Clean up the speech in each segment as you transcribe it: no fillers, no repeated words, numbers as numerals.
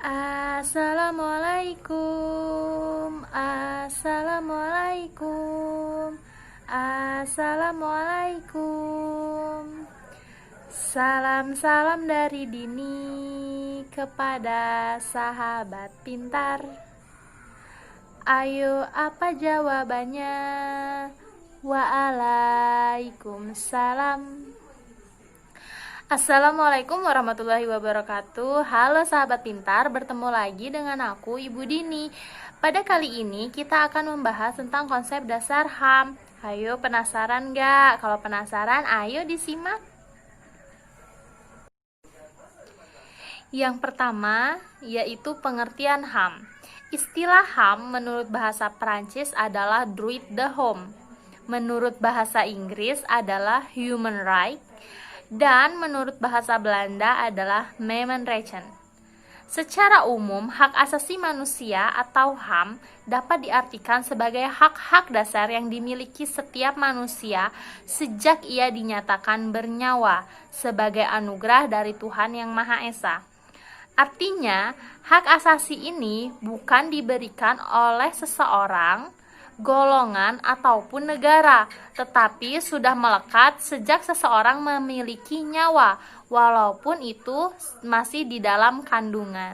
Assalamualaikum, assalamualaikum, assalamualaikum. Salam-salam dari Dini kepada sahabat pintar. Ayo, apa jawabannya? Waalaikumsalam. Assalamualaikum warahmatullahi wabarakatuh. Halo sahabat pintar, bertemu lagi dengan aku Ibu Dini. Pada kali ini kita akan membahas tentang konsep dasar HAM. Ayo, penasaran gak? Kalau penasaran, ayo disimak. Yang pertama yaitu pengertian HAM. Istilah HAM menurut bahasa Prancis adalah droit de l'homme. Menurut bahasa Inggris adalah human right. Dan menurut bahasa Belanda adalah Mensenrechten. Secara umum, hak asasi manusia atau HAM dapat diartikan sebagai hak-hak dasar yang dimiliki setiap manusia sejak ia dinyatakan bernyawa sebagai anugerah dari Tuhan Yang Maha Esa. Artinya, hak asasi ini bukan diberikan oleh seseorang, golongan, ataupun negara, tetapi sudah melekat sejak seseorang memiliki nyawa, walaupun itu masih di dalam kandungan.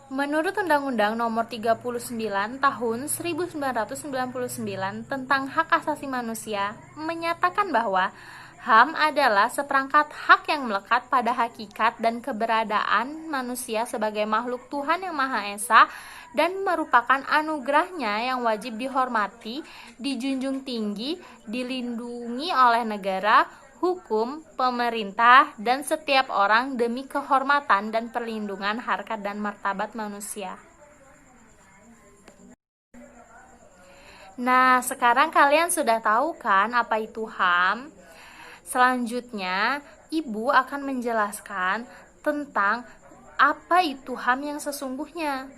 Menurut Undang-Undang Nomor 39 Tahun 1999 tentang Hak Asasi Manusia, menyatakan bahwa HAM adalah seperangkat hak yang melekat pada hakikat dan keberadaan manusia sebagai makhluk Tuhan Yang Maha Esa dan merupakan anugerahnya yang wajib dihormati, dijunjung tinggi, dilindungi oleh negara, hukum, pemerintah, dan setiap orang demi kehormatan dan perlindungan harkat dan martabat manusia. Nah, sekarang kalian sudah tahu kan apa itu HAM? Selanjutnya, Ibu akan menjelaskan tentang apa itu HAM yang sesungguhnya.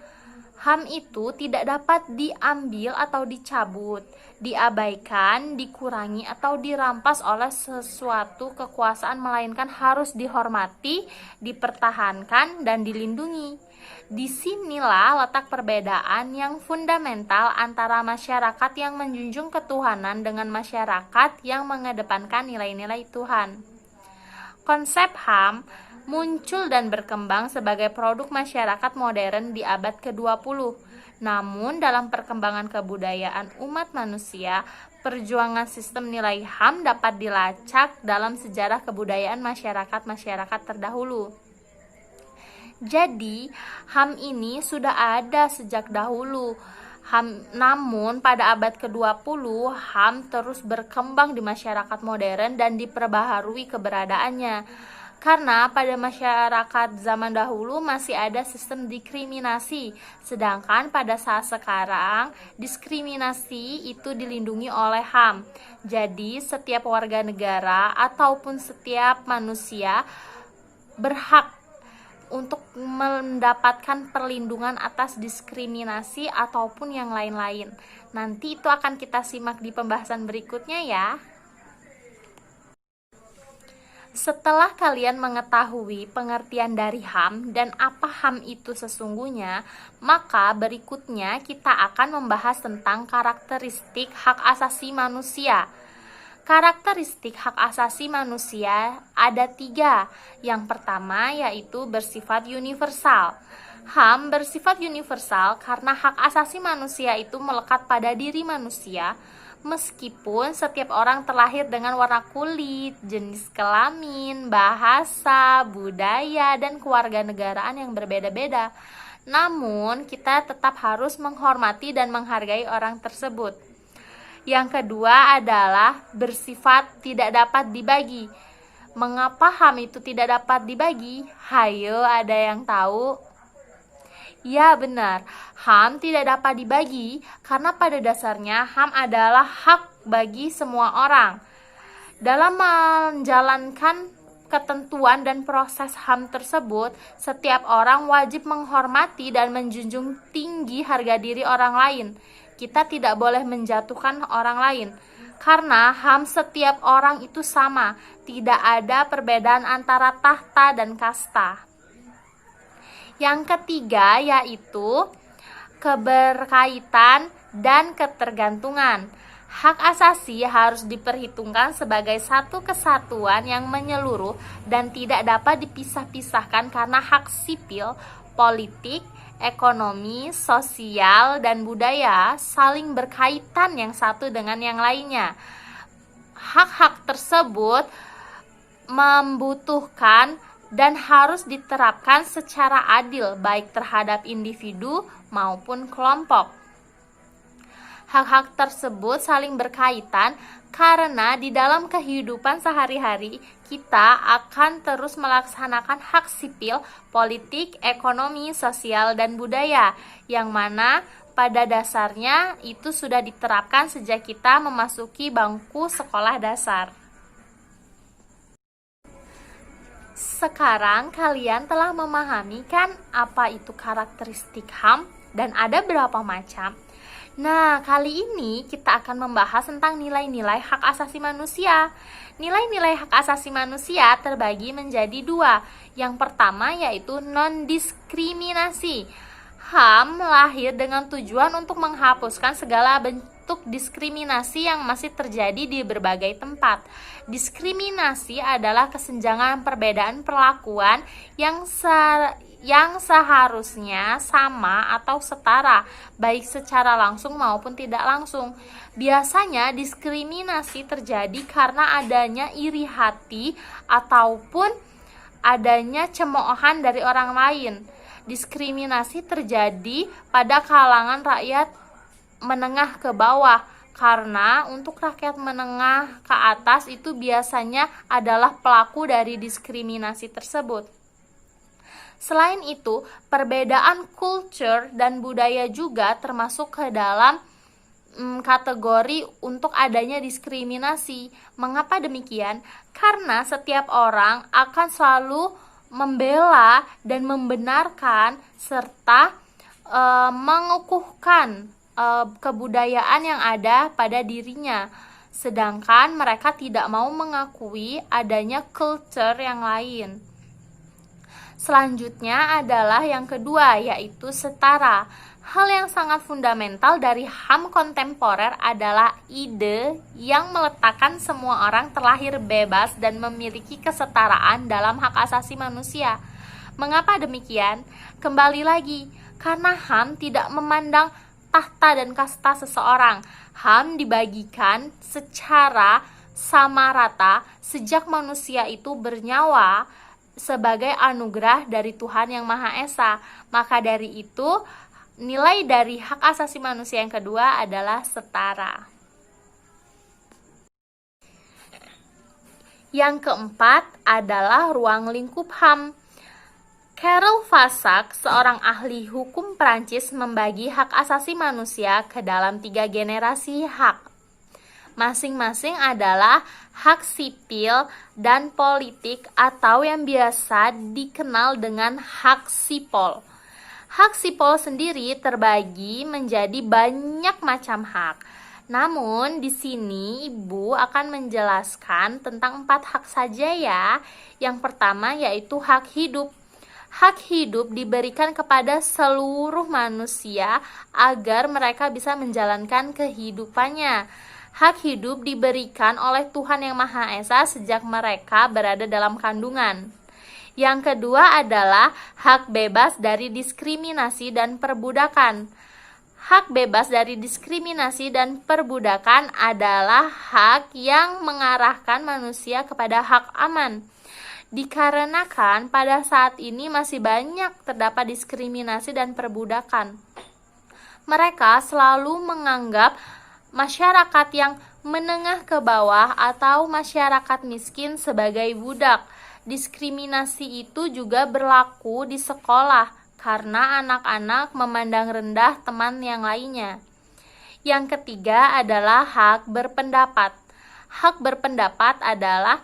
HAM itu tidak dapat diambil atau dicabut, diabaikan, dikurangi, atau dirampas oleh sesuatu kekuasaan, melainkan harus dihormati, dipertahankan, dan dilindungi. Disinilah letak perbedaan yang fundamental antara masyarakat yang menjunjung ketuhanan dengan masyarakat yang mengedepankan nilai-nilai Tuhan. Konsep HAM muncul dan berkembang sebagai produk masyarakat modern di abad ke-20. Namun dalam perkembangan kebudayaan umat manusia, perjuangan sistem nilai HAM dapat dilacak dalam sejarah kebudayaan masyarakat-masyarakat terdahulu. Jadi, HAM ini sudah ada sejak dahulu. Namun pada abad ke-20, HAM terus berkembang di masyarakat modern dan diperbaharui keberadaannya. Karena pada masyarakat zaman dahulu masih ada sistem diskriminasi, sedangkan pada saat sekarang diskriminasi itu dilindungi oleh HAM. Jadi, setiap warga negara ataupun setiap manusia berhak untuk mendapatkan perlindungan atas diskriminasi ataupun yang lain-lain. Nanti itu akan kita simak di pembahasan berikutnya ya. Setelah kalian mengetahui pengertian dari HAM dan apa HAM itu sesungguhnya, maka berikutnya kita akan membahas tentang karakteristik hak asasi manusia. Karakteristik hak asasi manusia ada 3. Yang pertama yaitu bersifat universal. HAM bersifat universal karena hak asasi manusia itu melekat pada diri manusia, meskipun setiap orang terlahir dengan warna kulit, jenis kelamin, bahasa, budaya, dan kewarganegaraan yang berbeda-beda. Namun, kita tetap harus menghormati dan menghargai orang tersebut. Yang kedua adalah bersifat tidak dapat dibagi. Mengapa HAM itu tidak dapat dibagi? Hayo, ada yang tahu? Ya, benar. HAM tidak dapat dibagi karena pada dasarnya HAM adalah hak bagi semua orang. Dalam menjalankan ketentuan dan proses HAM tersebut, setiap orang wajib menghormati dan menjunjung tinggi harga diri orang lain. Kita tidak boleh menjatuhkan orang lain. Karena HAM setiap orang itu sama, tidak ada perbedaan antara tahta dan kasta. Yang ketiga yaitu keberkaitan dan ketergantungan. Hak asasi harus diperhitungkan sebagai satu kesatuan yang menyeluruh dan tidak dapat dipisah-pisahkan karena hak sipil, politik, ekonomi, sosial, dan budaya saling berkaitan yang satu dengan yang lainnya. Hak-hak tersebut membutuhkan dan harus diterapkan secara adil baik terhadap individu maupun kelompok. Hak-hak tersebut saling berkaitan karena di dalam kehidupan sehari-hari kita akan terus melaksanakan hak sipil, politik, ekonomi, sosial, dan budaya yang mana pada dasarnya itu sudah diterapkan sejak kita memasuki bangku sekolah dasar. Sekarang kalian telah memahami kan apa itu karakteristik HAM dan ada berapa macam? Nah, kali ini kita akan membahas tentang nilai-nilai hak asasi manusia. Nilai-nilai hak asasi manusia terbagi menjadi dua. Yang pertama yaitu non-diskriminasi. HAM lahir dengan tujuan untuk menghapuskan segala bentuk diskriminasi yang masih terjadi di berbagai tempat. Diskriminasi adalah kesenjangan perbedaan perlakuan yang seharusnya sama atau setara, baik secara langsung maupun tidak langsung. Biasanya diskriminasi terjadi karena adanya iri hati ataupun adanya cemoohan dari orang lain. Diskriminasi terjadi pada kalangan rakyat menengah ke bawah, karena untuk rakyat menengah ke atas itu biasanya adalah pelaku dari diskriminasi tersebut. Selain itu, perbedaan kultur dan budaya juga termasuk ke dalam kategori untuk adanya diskriminasi. Mengapa demikian? Karena setiap orang akan selalu membela dan membenarkan serta mengukuhkan kebudayaan yang ada pada dirinya, sedangkan mereka tidak mau mengakui adanya kultur yang lain. Selanjutnya adalah yang kedua, yaitu setara. Hal yang sangat fundamental dari HAM kontemporer adalah ide yang meletakkan semua orang terlahir bebas dan memiliki kesetaraan dalam hak asasi manusia. Mengapa demikian? Kembali lagi, karena HAM tidak memandang tahta dan kasta seseorang. HAM dibagikan secara sama rata sejak manusia itu bernyawa sebagai anugerah dari Tuhan Yang Maha Esa. Maka dari itu, nilai dari hak asasi manusia yang kedua adalah setara. Yang keempat adalah ruang lingkup HAM. Karel Vasak, seorang ahli hukum Prancis, membagi hak asasi manusia ke dalam 3 generasi hak. Masing-masing adalah hak sipil dan politik atau yang biasa dikenal dengan hak sipol. Hak sipol sendiri terbagi menjadi banyak macam hak. Namun di sini Ibu akan menjelaskan tentang 4 hak saja ya. Yang pertama yaitu hak hidup. Hak hidup diberikan kepada seluruh manusia agar mereka bisa menjalankan kehidupannya. Hak hidup diberikan oleh Tuhan Yang Maha Esa sejak mereka berada dalam kandungan. Yang kedua adalah hak bebas dari diskriminasi dan perbudakan. Hak bebas dari diskriminasi dan perbudakan adalah hak yang mengarahkan manusia kepada hak aman. Dikarenakan pada saat ini masih banyak terdapat diskriminasi dan perbudakan. Mereka selalu menganggap masyarakat yang menengah ke bawah atau masyarakat miskin sebagai budak. Diskriminasi itu juga berlaku di sekolah karena anak-anak memandang rendah teman yang lainnya. Yang ketiga adalah hak berpendapat. Hak berpendapat adalah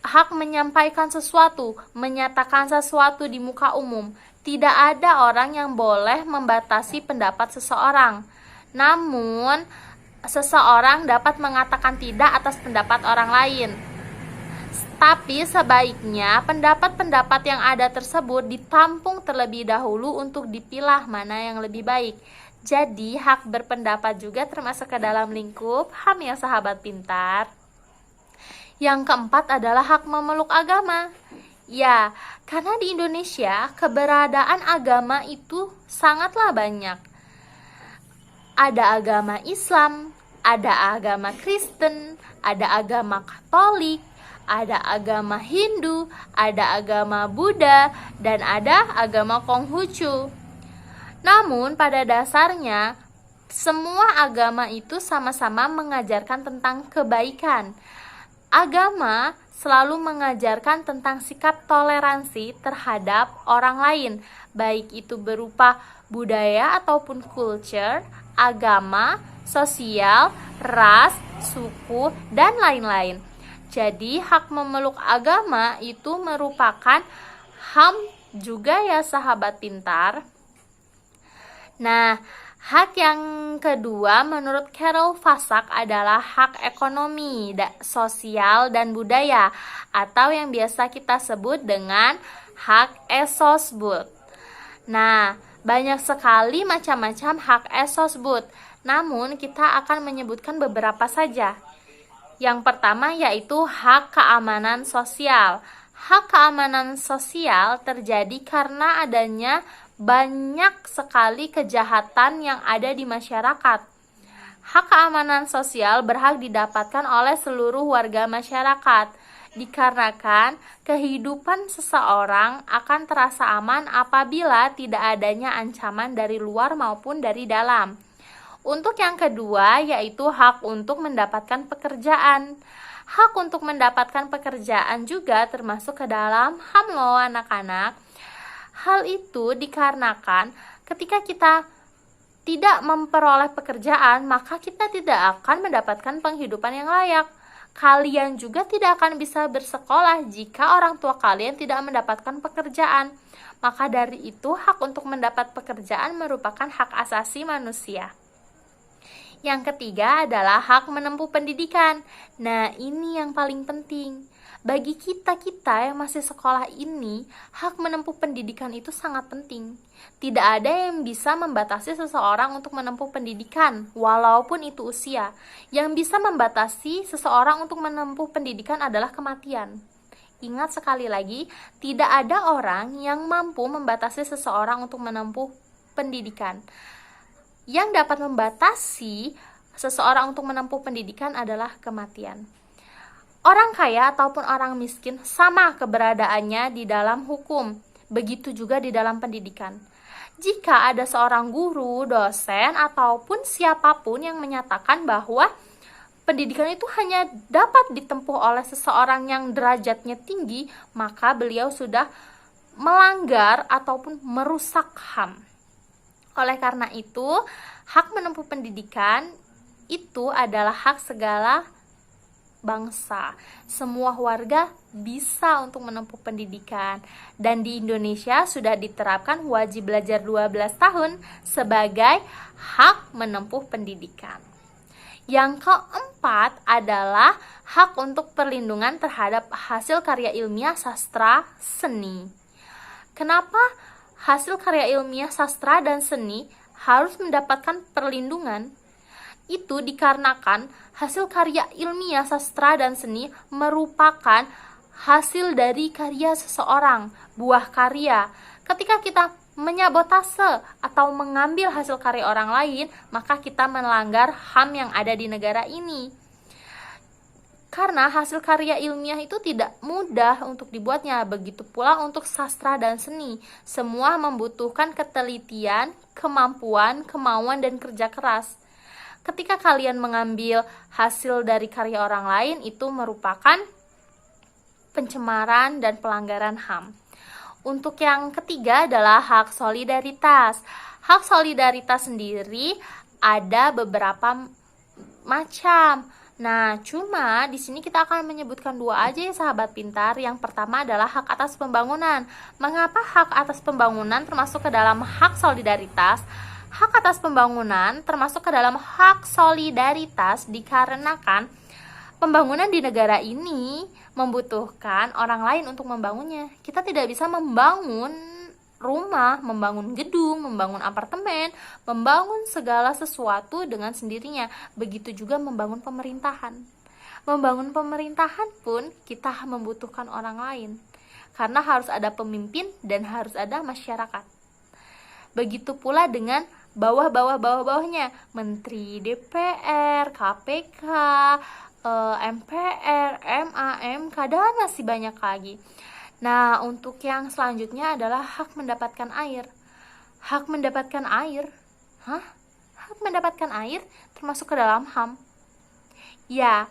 hak menyampaikan sesuatu, menyatakan sesuatu di muka umum. Tidak ada orang yang boleh membatasi pendapat seseorang. Namun, seseorang dapat mengatakan tidak atas pendapat orang lain. Tapi sebaiknya pendapat-pendapat yang ada tersebut ditampung terlebih dahulu untuk dipilah mana yang lebih baik. Jadi hak berpendapat juga termasuk ke dalam lingkup HAM ya sahabat pintar. Yang keempat adalah hak memeluk agama. Ya, karena di Indonesia keberadaan agama itu sangatlah banyak. Ada agama Islam, ada agama Kristen, ada agama Katolik, ada agama Hindu, ada agama Buddha, dan ada agama Konghucu. Namun pada dasarnya semua agama itu sama-sama mengajarkan tentang kebaikan. Agama selalu mengajarkan tentang sikap toleransi terhadap orang lain, baik itu berupa budaya ataupun culture, agama, sosial, ras, suku, dan lain-lain. Jadi hak memeluk agama itu merupakan HAM juga ya sahabat pintar. Nah, hak yang kedua menurut Carol Vasak adalah hak ekonomi, sosial, dan budaya, atau yang biasa kita sebut dengan hak esosbud. Nah, banyak sekali macam-macam hak esosbud, namun kita akan menyebutkan beberapa saja. Yang pertama yaitu hak keamanan sosial. Hak keamanan sosial terjadi karena adanya banyak sekali kejahatan yang ada di masyarakat. Hak keamanan sosial berhak didapatkan oleh seluruh warga masyarakat, dikarenakan kehidupan seseorang akan terasa aman apabila tidak adanya ancaman dari luar maupun dari dalam. Untuk yang kedua yaitu hak untuk mendapatkan pekerjaan. Hak untuk mendapatkan pekerjaan juga termasuk ke dalam HAM loh anak-anak. Hal itu dikarenakan ketika kita tidak memperoleh pekerjaan, maka kita tidak akan mendapatkan penghidupan yang layak. Kalian juga tidak akan bisa bersekolah jika orang tua kalian tidak mendapatkan pekerjaan. Maka dari itu, hak untuk mendapat pekerjaan merupakan hak asasi manusia. Yang ketiga adalah hak menempuh pendidikan. Nah, ini yang paling penting. Bagi kita-kita yang masih sekolah ini, hak menempuh pendidikan itu sangat penting. Tidak ada yang bisa membatasi seseorang untuk menempuh pendidikan, walaupun itu usia. Yang bisa membatasi seseorang untuk menempuh pendidikan adalah kematian. Ingat sekali lagi, tidak ada orang yang mampu membatasi seseorang untuk menempuh pendidikan. Yang dapat membatasi seseorang untuk menempuh pendidikan adalah kematian. Orang kaya ataupun orang miskin sama keberadaannya di dalam hukum, begitu juga di dalam pendidikan. Jika ada seorang guru, dosen, ataupun siapapun yang menyatakan bahwa pendidikan itu hanya dapat ditempuh oleh seseorang yang derajatnya tinggi, maka beliau sudah melanggar ataupun merusak HAM. Oleh karena itu, hak menempuh pendidikan itu adalah hak segala bangsa. Semua warga bisa untuk menempuh pendidikan. Dan di Indonesia sudah diterapkan wajib belajar 12 tahun sebagai hak menempuh pendidikan. Yang keempat adalah hak untuk perlindungan terhadap hasil karya ilmiah, sastra, seni. Kenapa hasil karya ilmiah, sastra, dan seni harus mendapatkan perlindungan? Itu dikarenakan hasil karya ilmiah, sastra, dan seni merupakan hasil dari karya seseorang, buah karya. Ketika kita menyabotase atau mengambil hasil karya orang lain, maka kita melanggar HAM yang ada di negara ini. Karena hasil karya ilmiah itu tidak mudah untuk dibuatnya, begitu pula untuk sastra dan seni. Semua membutuhkan ketelitian, kemampuan, kemauan, dan kerja keras. Ketika kalian mengambil hasil dari karya orang lain, itu merupakan pencemaran dan pelanggaran HAM. Untuk yang ketiga adalah hak solidaritas. Hak solidaritas sendiri ada beberapa macam. Nah, cuma di sini kita akan menyebutkan dua aja ya sahabat pintar. Yang pertama adalah hak atas pembangunan. Mengapa hak atas pembangunan termasuk ke dalam hak solidaritas? Hak atas pembangunan termasuk ke dalam hak solidaritas dikarenakan pembangunan di negara ini membutuhkan orang lain untuk membangunnya. Kita tidak bisa membangun rumah, membangun gedung, membangun apartemen, membangun segala sesuatu dengan sendirinya. Begitu juga membangun pemerintahan. Membangun pemerintahan pun kita membutuhkan orang lain. Karena harus ada pemimpin dan harus ada masyarakat. Begitu pula dengan bawah-bawahnya, menteri DPR, KPK, MPR, MA, MK, dan masih banyak lagi. Nah, untuk yang selanjutnya adalah hak mendapatkan air. Hak mendapatkan air? Hak mendapatkan air termasuk ke dalam HAM. Ya,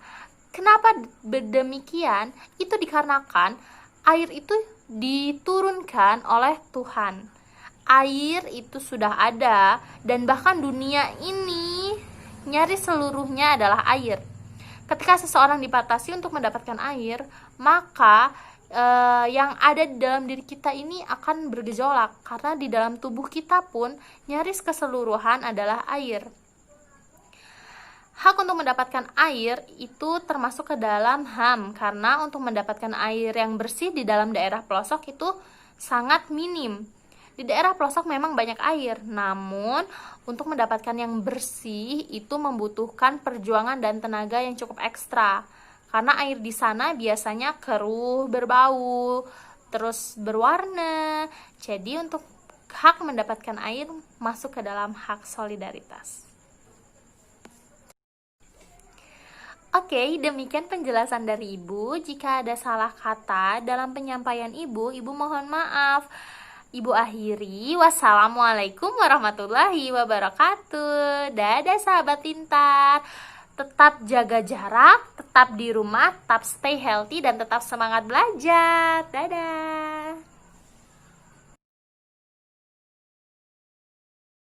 kenapa demikian? Itu dikarenakan air itu diturunkan oleh Tuhan. Air itu sudah ada, dan bahkan dunia ini nyaris seluruhnya adalah air. Ketika seseorang dibatasi untuk mendapatkan air, maka yang ada di dalam diri kita ini akan bergejolak, karena di dalam tubuh kita pun nyaris keseluruhan adalah air. Hak untuk mendapatkan air itu termasuk ke dalam HAM, karena untuk mendapatkan air yang bersih di dalam daerah pelosok itu sangat minim. Di daerah pelosok memang banyak air, namun untuk mendapatkan yang bersih itu membutuhkan perjuangan dan tenaga yang cukup ekstra. Karena air di sana biasanya keruh, berbau, terus berwarna. Jadi untuk hak mendapatkan air masuk ke dalam hak solidaritas. Oke, demikian penjelasan dari Ibu. Jika ada salah kata dalam penyampaian Ibu mohon maaf. Ibu akhiri, wassalamualaikum warahmatullahi wabarakatuh. Dadah sahabat pintar. Tetap jaga jarak, tetap di rumah, tetap stay healthy, dan tetap semangat belajar. Dadah.